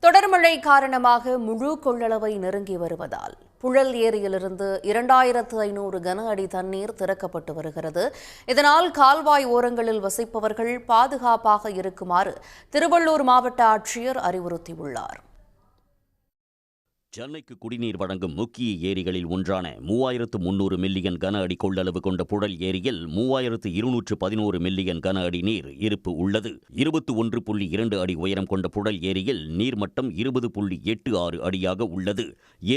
தொடர் மழை காரணமாக முழு கொள்ளளவை நெருங்கி வருவதால் புழல் ஏரியிலிருந்து 2500 கன அடி தண்ணீர் திறக்கப்பட்டு வருகிறது. இதனால் கால்வாய் ஓரங்களில் வசிப்பவர்கள் பாதுகாப்பாக இருக்குமாறு திருவள்ளூர் மாவட்ட ஆட்சியர் அறிவுறுத்தியுள்ளார். சென்னைக்கு குடிநீர் வழங்கும் முக்கிய ஏரிகளில் ஒன்றான 3300 மில்லியன் கன அடி கொள்ளளவு கொண்ட புழல் ஏரியில் 3211 மில்லியன் கன அடி நீர் இருப்பு உள்ளது. 21.2 அடி உயரம் கொண்ட புழல் ஏரியில் நீர்மட்டம் 20.86 அடியாக உள்ளது.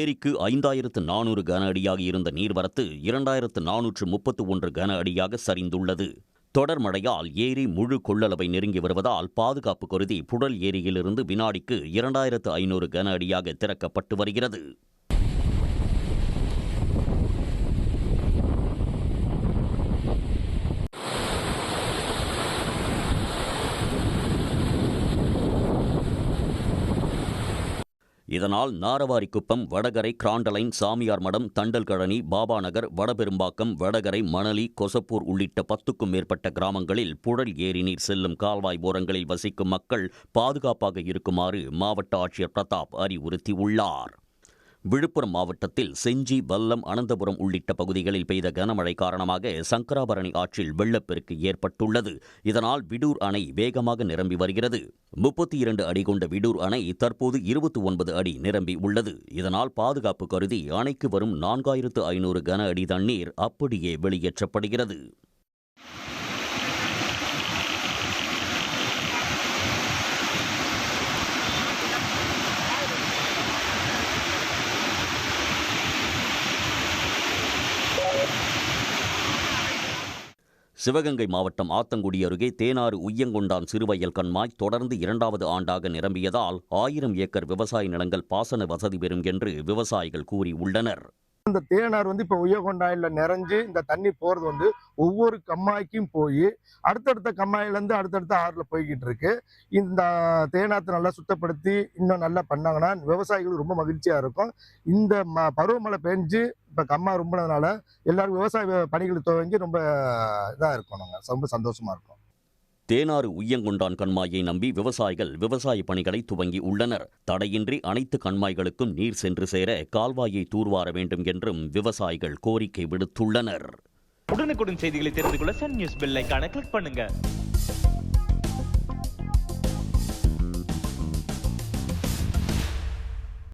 ஏரிக்கு 5400 கன அடியாக இருந்த நீர்வரத்து 2431 கன அடியாக சரிந்துள்ளது. தொடர் மழையால் ஏரி முழு கொள்ளளவை நெருங்கி வருவதால் பாதுகாப்பு கருதி புழல் ஏரியிலிருந்து வினாடிக்கு 2500 கன அடியாக திறக்கப்பட்டு வருகிறது. இதனால் நாரவாரிக்குப்பம், வடகரை, கிராண்டலைன், சாமியார் மடம், தண்டல்கழனி, பாபாநகர், வடபெரும்பாக்கம், வடகரை, மணலி, கொசப்பூர் உள்ளிட்ட 10க்கும் மேற்பட்ட கிராமங்களில் புழல் ஏரி நீர் செல்லும் கால்வாய் ஓரங்களில் வசிக்கும் மக்கள் பாதுகாப்பாக இருக்குமாறு மாவட்ட ஆட்சியர் பிரதாப் அறிவுறுத்தியுள்ளார். விழுப்புரம் மாவட்டத்தில் செஞ்சி, வல்லம், அனந்தபுரம் உள்ளிட்ட பகுதிகளில் பெய்த கனமழை காரணமாக சங்கராபரணி ஆற்றில் வெள்ளப்பெருக்கு ஏற்பட்டுள்ளது. இதனால் விடூர் அணை வேகமாக நிரம்பி வருகிறது. 32 அடி கொண்ட விடூர் அணை தற்போது 29 அடி நிரம்பி உள்ளது. இதனால் பாதுகாப்பு கருதி அணைக்கு வரும் 4500 கன அடி தண்ணீர் அப்படியே வெளியேற்றப்படுகிறது. சிவகங்கை மாவட்டம் ஆத்தங்குடி அருகே தேனாறு உய்யங்கொண்டான் சிறுவயல் கண்மாய் தொடர்ந்து 2வது ஆண்டாக நிரம்பியதால் 1000 ஏக்கர் விவசாய நிலங்கள் பாசன வசதி பெறும் என்று விவசாயிகள் கூறியுள்ளனர். இந்த தேனார் இப்போ உய்யகொண்டாயில நிறைஞ்சு இந்த தண்ணி போறது ஒவ்வொரு கம்மாய்க்கும் போய் அடுத்தடுத்த கம்மாயிலேருந்து அடுத்தடுத்த ஆறுல போய்கிட்டு இருக்கு. இந்த தேனாத்தை நல்லா சுத்தப்படுத்தி இன்னும் நல்லா பண்ணாங்கன்னா விவசாயிகள் ரொம்ப மகிழ்ச்சியா இருக்கும். இந்த பருவமழை பெஞ்சு இப்போ கம்மா ரொம்பினதுனால எல்லாரும் விவசாய பணிகள் துவங்கி ரொம்ப இதாக இருக்கும். நாங்கள் ரொம்ப சந்தோஷமா இருக்கோம். தேனாறு உய்யங்கொண்டான் கண்மாயை நம்பி விவசாயிகள் விவசாய பணிகளை துவங்கி உள்ளனர். தடையின்றி அனைத்து கண்மாய்களுக்கும் நீர் சென்று சேர கால்வாயை தூர்வார வேண்டும் என்றும் விவசாயிகள் கோரிக்கை விடுத்துள்ளனர். உடனுக்குடன் செய்திகளை தெரிந்து கொள்ள சன் நியூஸ் பெல் ஐகானை கிளிக் பண்ணுங்க.